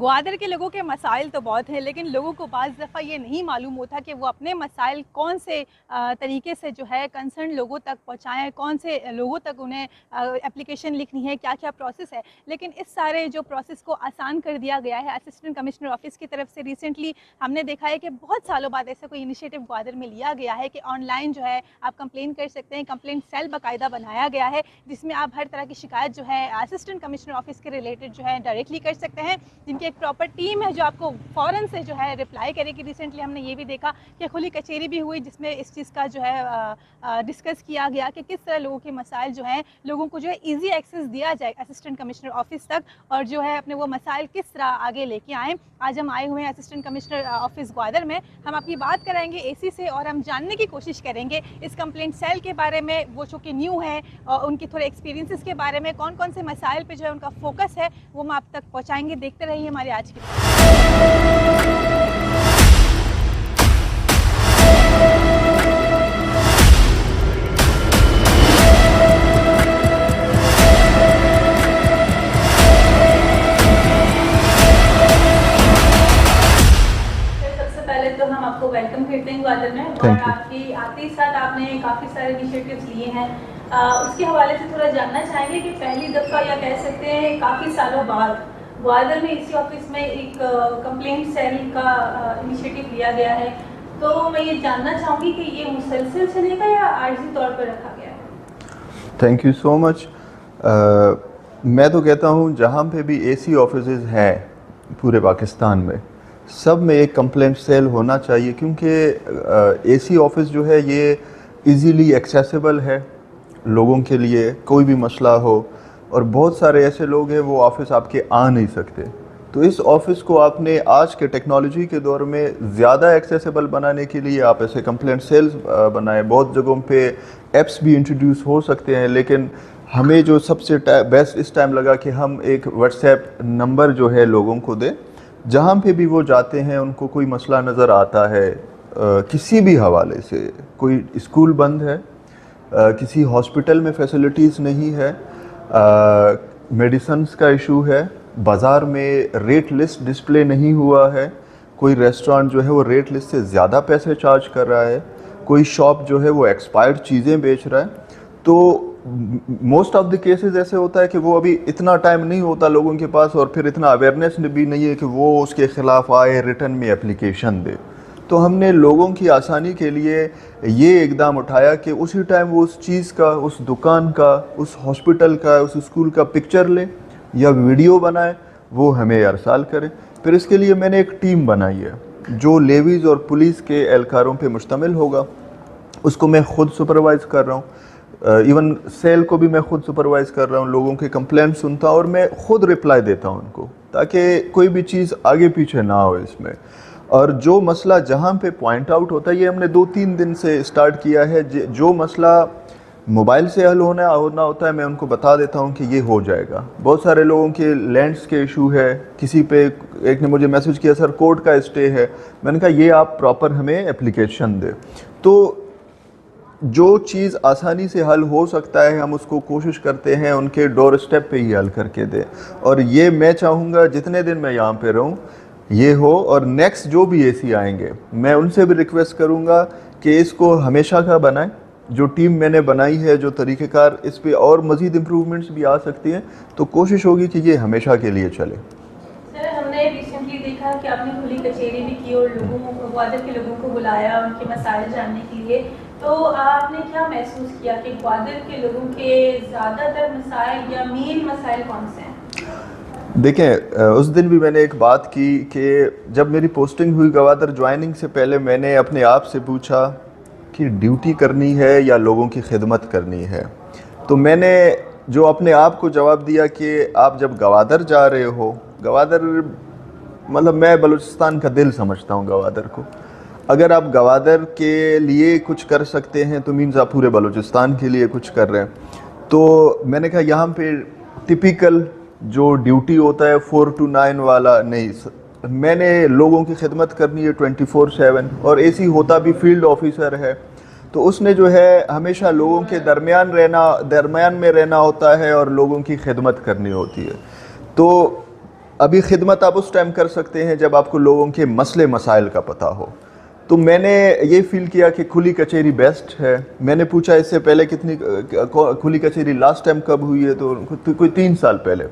ग्वादर के लोगों के मसाइल तो बहुत हैं, लेकिन लोगों को बाज़ दफ़ा ये नहीं मालूम होता कि वो अपने मसाइल कौन से तरीके से जो है कंसर्न लोगों तक पहुँचाएँ, कौन से लोगों तक उन्हें एप्लीकेशन लिखनी है, क्या क्या प्रोसेस है। लेकिन इस सारे जो प्रोसेस को आसान कर दिया गया है असिस्टेंट कमिश्नर ऑफिस की तरफ से। रिसेंटली हमने देखा है कि बहुत सालों बाद ऐसा कोई इनिशिएटिव ग्वादर में लिया गया है कि ऑनलाइन जो है आप कंप्लेन कर सकते हैं। कंप्लेंट सेल बाकायदा बनाया गया है जिसमें आप हर तरह की शिकायत जो है असिस्टेंट कमिश्नर ऑफिस के रिलेटेड जो है डायरेक्टली कर सकते हैं, जिनकी एक प्रॉपर टीम है जो आपको फ़ौरन से जो है रिप्लाई करेगी। रिसेंटली हमने ये भी देखा कि खुली कचहरी भी हुई जिसमें इस चीज़ का जो है डिस्कस किया गया कि किस तरह लोगों के मसाइल जो हैं लोगों को जो है ईजी एक्सेस दिया जाए असिस्टेंट कमिश्नर ऑफिस तक, और जो है अपने वो मसाइल किस तरह आगे लेके आएँ। आज हम आए हुए हैं असिस्टेंट कमिश्नर ऑफिस ग्वादर में। हम आपकी बात कराएंगे एसी से और हम जानने की कोशिश करेंगे इस कंप्लेंट सेल के बारे में, वो जो कि न्यू है, और उनके थोड़े एक्सपीरियंसेस के बारे में, कौन कौन से मसाइल पे जो है उनका फोकस है वो हम आप तक पहुंचाएंगे। देखते रहिए हमारे आज की आपको वेलकम करते हैं ग्वादर में। और आपकी आते ही साथ आपने काफ़ी सारे इनिशिएटिव्स लिए हैं, उसके हवाले से थोड़ा जानना चाहेंगे कि पहली दफ़ा या कह सकते हैं काफ़ी सालों बाद ग्वादर में इसी ऑफिस में एक कंप्लेंट सेल का इनिशिएटिव लिया गया है। तो मैं ये जानना चाहूँगी कि ये मुसलसल चलेगा या आर्जी तौर पर रखा गया है? Thank you so much. मैं तो कहता हूँ जहाँ पे भी एसी ऑफिसेज हैं पूरे पाकिस्तान में, सब में एक कंप्लेंट सेल होना चाहिए, क्योंकि एसी ऑफिस जो है ये इजीली एक्सेसिबल है लोगों के लिए। कोई भी मसला हो, और बहुत सारे ऐसे लोग हैं वो ऑफिस आपके आ नहीं सकते, तो इस ऑफिस को आपने आज के टेक्नोलॉजी के दौर में ज़्यादा एक्सेसिबल बनाने के लिए आप ऐसे कंप्लेंट सेल्स बनाए। बहुत जगहों पे ऐप्स भी इंट्रोड्यूस हो सकते हैं, लेकिन हमें जो सबसे बेस्ट इस टाइम लगा कि हम एक व्हाट्सएप नंबर जो है लोगों को दें, जहाँ पे भी वो जाते हैं उनको कोई मसला नज़र आता है किसी भी हवाले से, कोई स्कूल बंद है, किसी हॉस्पिटल में फैसिलिटीज़ नहीं है, मेडिसिन्स का इशू है, बाज़ार में रेट लिस्ट डिस्प्ले नहीं हुआ है, कोई रेस्टोरेंट जो है वो रेट लिस्ट से ज़्यादा पैसे चार्ज कर रहा है, कोई शॉप जो है वो एक्सपायर्ड चीज़ें बेच रहा है, तो मोस्ट ऑफ द केसेस ऐसे होता है कि वो अभी इतना टाइम नहीं होता लोगों के पास, और फिर इतना अवेयरनेस भी नहीं है कि वो उसके ख़िलाफ़ आए रिटर्न में एप्लीकेशन दे। तो हमने लोगों की आसानी के लिए ये इक़दाम उठाया कि उसी टाइम वो उस चीज़ का, उस दुकान का, उस हॉस्पिटल का, उस स्कूल का पिक्चर ले या वीडियो बनाए, वो हमें अरसाल करें। फिर इसके लिए मैंने एक टीम बनाई है जो लेवीज़ और पुलिस के एहलकारों पे मुश्तमिल होगा। उसको मैं ख़ुद सुपरवाइज़ कर रहा हूँ, इवन सेल को भी मैं खुद सुपरवाइज़ कर रहा हूँ। लोगों के कंप्लेंट सुनता हूँ और मैं खुद रिप्लाई देता हूँ उनको, ताकि कोई भी चीज़ आगे पीछे ना हो इसमें। और जो मसला जहाँ पे पॉइंट आउट होता है, ये हमने 2-3 दिन से स्टार्ट किया है। जो मसला मोबाइल से हल होना होता है, मैं उनको बता देता हूँ कि ये हो जाएगा। बहुत सारे लोगों के लैंड्स के इशू है, किसी पे एक ने मुझे मैसेज किया सर कोर्ट का स्टे है, मैंने कहा ये आप प्रॉपर हमें एप्लीकेशन दे। तो जो चीज़ आसानी से हल हो सकता है हम उसको कोशिश करते हैं उनके डोर स्टेप पे ही हल करके दें। और ये मैं चाहूँगा जितने दिन मैं यहाँ पे रहूँ ये हो, और नेक्स्ट जो भी एसी आएंगे मैं उनसे भी रिक्वेस्ट करूँगा कि इसको हमेशा का बनाएं। जो टीम मैंने बनाई है, जो तरीक़ेकार, इस पे और मज़ीद इम्प्रूवमेंट्स भी आ सकती हैं, तो कोशिश होगी कि ये हमेशा के लिए चले। सर, हमने रिसेंटली देखा कि आपने खुली कचहरी भी की और लोगों को, ग्वादर के लोगों को बुलाया उनके मसाइल जानने के लिए। तो आपने क्या महसूस किया कि ग्वादर के लोगों के ज़्यादातर मसाइल या मेन मसाइल कौन से हैं? देखें, उस दिन भी मैंने एक बात की कि जब मेरी पोस्टिंग हुई ग्वादर, ज्वाइनिंग से पहले मैंने अपने आप से पूछा कि ड्यूटी करनी है या लोगों की खिदमत करनी है। तो मैंने जो अपने आप को जवाब दिया कि आप जब ग्वादर जा रहे हो, ग्वादर मतलब मैं बलूचिस्तान का दिल समझता हूँ ग्वादर को। अगर आप ग्वादर के लिए कुछ कर सकते हैं तो मीन्स आप पूरे बलूचिस्तान के लिए कुछ कर रहे हैं। तो मैंने कहा यहाँ पे टिपिकल जो ड्यूटी होता है 4 to 9 वाला नहीं, मैंने लोगों की खिदमत करनी है 24/7, और एसी होता भी फील्ड ऑफिसर है, तो उसने जो है हमेशा लोगों के दरमियान में रहना होता है और लोगों की खिदमत करनी होती है। तो ابھی خدمت آپ اس ٹائم کر سکتے ہیں جب آپ کو لوگوں کے مسئلے مسائل کا پتہ ہو. تو میں نے یہ فیل کیا کہ کھلی کچہری بیسٹ ہے. میں نے پوچھا اس سے پہلے کتنی کھلی کچہری لاسٹ ٹائم کب ہوئی ہے, تو کوئی 3 سال پہلے.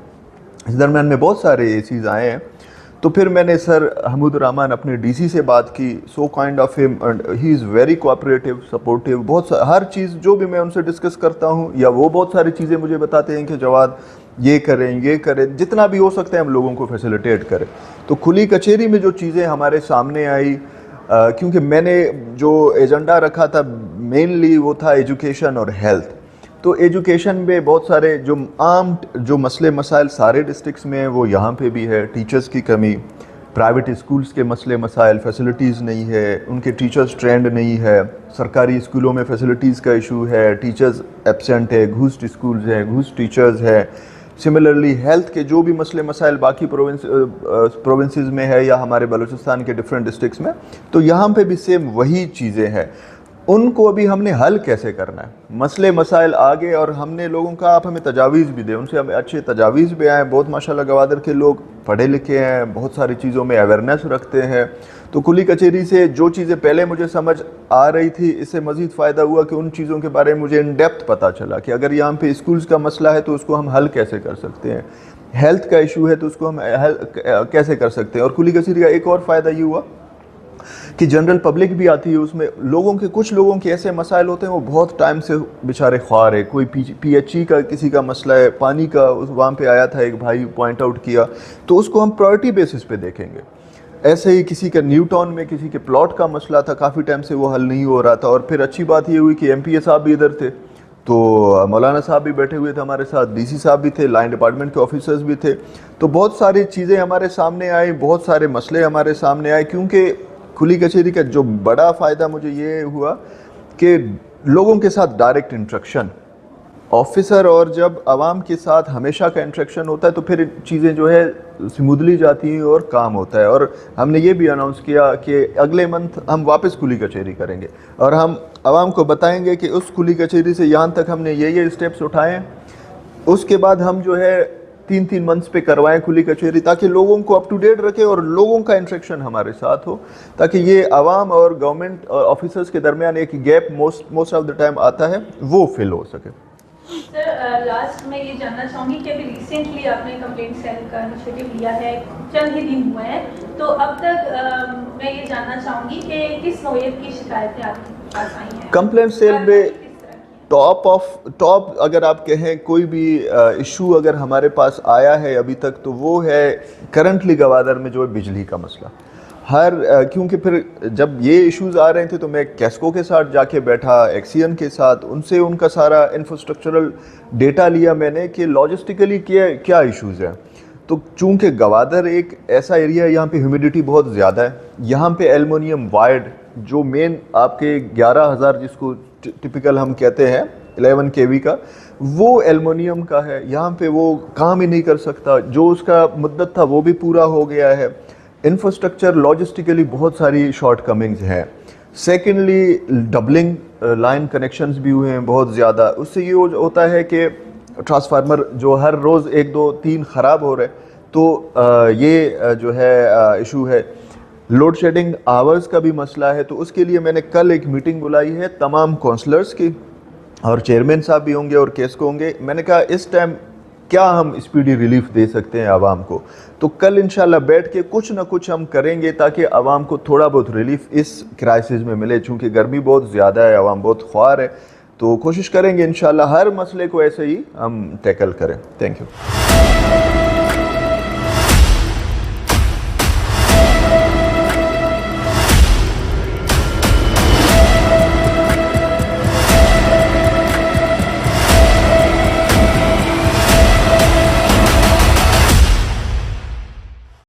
اس درمیان میں بہت سارے ایشوز آئے ہیں. تو پھر میں نے سر حمود الرحمان اپنے ڈی سی سے بات کی. سو کائنڈ آف ہم, ہی از ویری کوآپریٹیو, سپورٹیو. بہت ہر چیز جو بھی میں ان سے ڈسکس کرتا ہوں, یا وہ بہت ساری چیزیں مجھے بتاتے ہیں کہ جواد یہ کریں, جتنا بھی ہو سکتا ہے ہم لوگوں کو فیسیلیٹیٹ کریں. تو کھلی کچہری میں جو چیزیں ہمارے سامنے آئی, کیونکہ میں نے جو ایجنڈا رکھا تھا مینلی وہ تھا ایجوکیشن اور ہیلتھ. تو ایجوکیشن میں بہت سارے جو عام جو مسئلے مسائل سارے ڈسٹرکٹس میں ہیں وہ یہاں پہ بھی ہے. ٹیچرز کی کمی, پرائیویٹ اسکولز کے مسئلے مسائل, فیسلٹیز نہیں ہے, ان کے ٹیچرز ٹرینڈ نہیں ہے, سرکاری اسکولوں میں فیسلٹیز کا ایشو ہے, ٹیچرز ایبسینٹ ہے, گھوسٹ اسکولز ہیں, گھوسٹ ٹیچرز ہیں. سملرلی ہیلتھ کے جو بھی مسئلے مسائل باقی پروونسز میں ہے یا ہمارے بلوچستان کے ڈفرینٹ ڈسٹرکٹس میں, تو یہاں پہ بھی سیم وہی چیزیں ہیں. ان کو ابھی ہم نے حل کیسے کرنا ہے, مسئلے مسائل آگے, اور ہم نے لوگوں کا آپ ہمیں تجاویز بھی دیں, ان سے ہمیں اچھے تجاویز بھی آئیں. بہت ماشاءاللہ گوادر کے لوگ پڑھے لکھے ہیں, بہت ساری چیزوں میں اویئرنیس رکھتے ہیں. تو کھلی کچہری سے جو چیزیں پہلے مجھے سمجھ آ رہی تھی, اس سے مزید فائدہ ہوا کہ ان چیزوں کے بارے میں مجھے ان ڈیپتھ پتہ چلا کہ اگر یہاں پہ اسکولز کا مسئلہ ہے تو اس کو ہم حل کیسے کر سکتے ہیں, ہیلتھ کا ایشو ہے تو اس کو ہم حل کیسے کر سکتے ہیں. اور کھلی کچہری کا ایک اور فائدہ یہ ہوا کہ جنرل پبلک بھی آتی ہے اس میں. کچھ لوگوں کے ایسے مسائل ہوتے ہیں وہ بہت ٹائم سے بیچارے خوار ہے. کوئی پی ایچ ای کا کسی کا مسئلہ ہے, پانی کا, وہاں پہ آیا تھا ایک بھائی پوائنٹ آؤٹ کیا, تو اس کو ہم پرائورٹی بیسس پہ دیکھیں گے. ایسے ہی کسی کا نیو ٹاؤن میں کسی کے پلاٹ کا مسئلہ تھا, کافی ٹائم سے وہ حل نہیں ہو رہا تھا. اور پھر اچھی بات یہ ہوئی کہ ایم پی اے صاحب بھی ادھر تھے, تو مولانا صاحب بھی بیٹھے ہوئے تھے ہمارے ساتھ, ڈی سی صاحب بھی تھے, لائن ڈپارٹمنٹ کے آفیسرز بھی تھے. تو بہت ساری چیزیں ہمارے سامنے آئی, بہت سارے مسئلے ہمارے سامنے آئے. کیونکہ کھلی کچہری کا جو بڑا فائدہ مجھے یہ ہوا کہ لوگوں کے ساتھ ڈائریکٹ انٹریکشن, آفیسر اور جب عوام کے ساتھ ہمیشہ کا انٹریکشن ہوتا ہے تو پھر چیزیں جو ہے سموتھلی جاتی ہیں اور کام ہوتا ہے. اور ہم نے یہ بھی اناؤنس کیا کہ اگلے منتھ ہم واپس کھلی کچہری کریں گے, اور ہم عوام کو بتائیں گے کہ اس کھلی کچہری سے یہاں تک ہم نے یہ اسٹیپس اٹھائے ہیں. اس کے بعد ہم جو ہے 3 منتھس پہ کروائیں کھلی کچہری, تاکہ لوگوں کو اپ ٹو ڈیٹ رکھے اور لوگوں کا انٹریکشن ہمارے ساتھ ہو, تاکہ یہ عوام اور گورنمنٹ آفیسرز کے درمیان ایک gap most of the time آتا ہے وہ فل ہو سکے. سر لاسٹ میں یہ جاننا چاہوں گی کہ ابھی ریسنٹلی آپ نے کمپلینٹ سیل کا انیشیٹو لیا ہے, چند ہی دن ہوئے ہیں, تو اب تک میں یہ جاننا چاہوں گی کہ کس نوعیت کی شکایتیں آپ کے پاس آئی ہیں. کمپلینٹ سیل میں ٹاپ اگر آپ کہیں کوئی بھی ایشو اگر ہمارے پاس آیا ہے ابھی تک, تو وہ ہے کرنٹلی گوادر میں جو ہے بجلی کا مسئلہ. کیونکہ پھر جب یہ ایشوز آ رہے تھے تو میں کیسکو کے ساتھ جا کے بیٹھا, ایکسین کے ساتھ, ان سے ان کا سارا انفراسٹرکچرل ڈیٹا لیا میں نے کہ لاجسٹیکلی کیا ایشوز ہیں. تو چونکہ گوادر ایک ایسا ایریا ہے یہاں پہ ہیومیڈیٹی بہت زیادہ ہے, یہاں پہ ایلومینیم وائرڈ جو مین آپ کے 11,000 جس کو ٹپیکل ہم کہتے ہیں 11 kV کا, وہ ایلومینیم کا ہے. یہاں پہ وہ کام ہی نہیں کر سکتا, جو اس کا مدت تھا وہ بھی پورا ہو گیا ہے. انفراسٹرکچر لاجسٹیکلی بہت ساری شارٹ کمنگز ہیں. سیکنڈلی ڈبلنگ لائن کنیکشنز بھی ہوئے ہیں بہت زیادہ. اس سے یہ ہوتا ہے کہ ٹرانسفارمر جو ہر روز 1 2 3 خراب ہو رہے, تو یہ جو ہے ایشو ہے. لوڈ شیڈنگ آورز کا بھی مسئلہ ہے. تو اس کے لیے میں نے کل ایک میٹنگ بلائی ہے تمام کونسلرز کی, اور چیئرمین صاحب بھی ہوں گے اور کیسکو ہوں گے. میں نے کہا اس ٹائم کیا ہم اسپیڈی ریلیف دے سکتے ہیں عوام کو. تو کل انشاءاللہ بیٹھ کے کچھ نہ کچھ ہم کریں گے تاکہ عوام کو تھوڑا بہت ریلیف اس کرائسس میں ملے. چونکہ گرمی بہت زیادہ ہے, عوام بہت خوار ہے, تو کوشش کریں گے انشاءاللہ ہر مسئلے کو ایسے ہی ہم ٹیکل کریں. Thank you.